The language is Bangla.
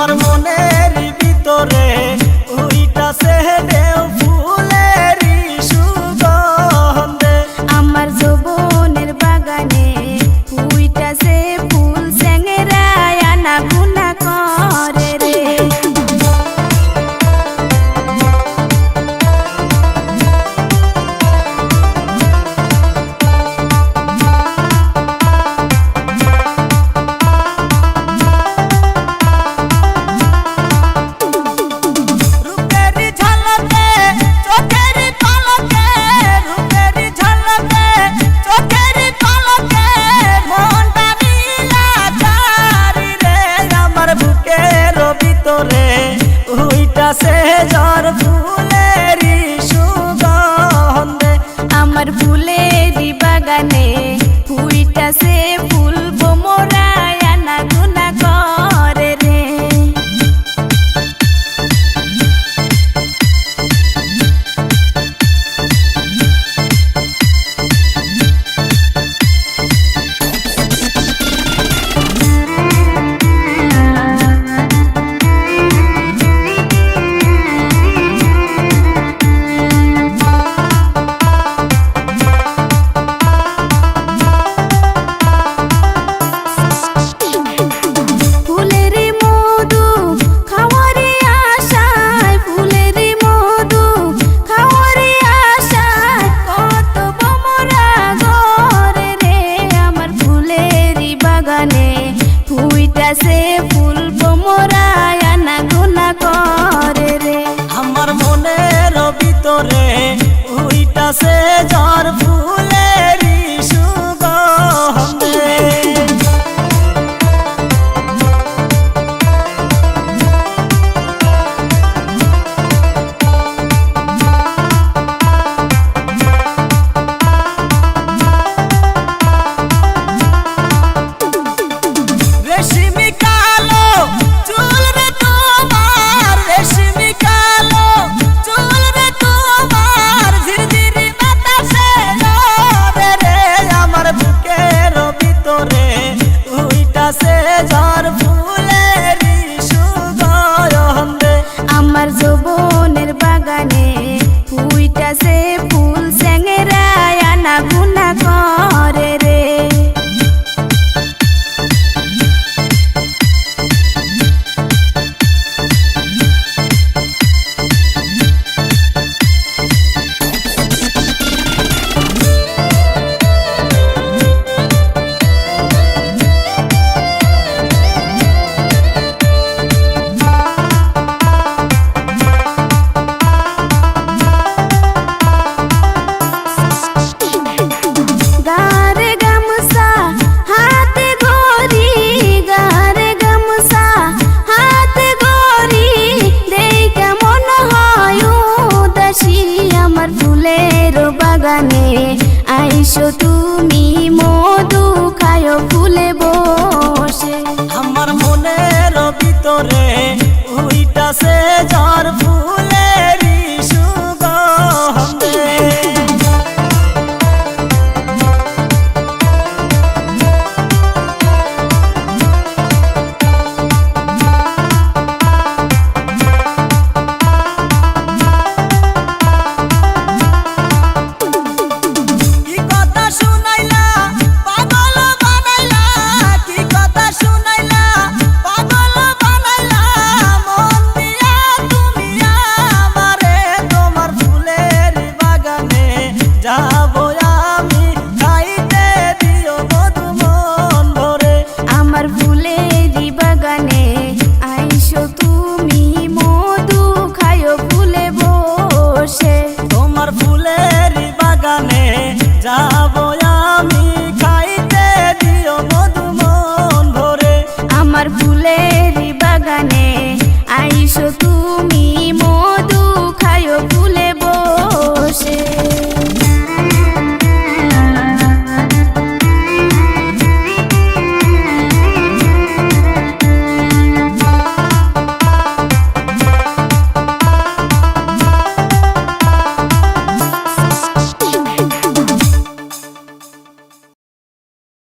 আমার মনের ভিতরে উইটাছে ঢেউ ফুলেরই সুগন্ধে। আমার যৌবনের বাগানে উইটাছে ফুল স্যাংরায় আনা গুনা করে রে। উইটাছে ঝড় ফুলেরই সুগন্ধে। আমার ফুলেরই বাগানে উইটাছে ফুল ভোমরায় আনা গুনা করে রে। উইটাছে ফুল ভোমরায় আনা গুনা করে রে। আমার মনের ভিতরে উইটাছে ঝড় ফুলেরই সুগন্ধে। আমার যৌবনের বাগানে উইটাছে ফুল স্যাংরায় আনা গুনা করে রে। বাগানে আইসো তুমি মধু খায়ো ফুলে বসে। আমার মনের ভিতরে উইটাছে ঝড় ফুলেরই সুগন্ধে। আমার ফুলেরই বাগানে আইসো তুমি মধু খায়ো ফুলে বসে। তোমার ফুলেরই বাগানে যাবো আমি, খাইতে দিও মধু মন ভরে। আমার ফুলেরই বাগানে আইসো তুমি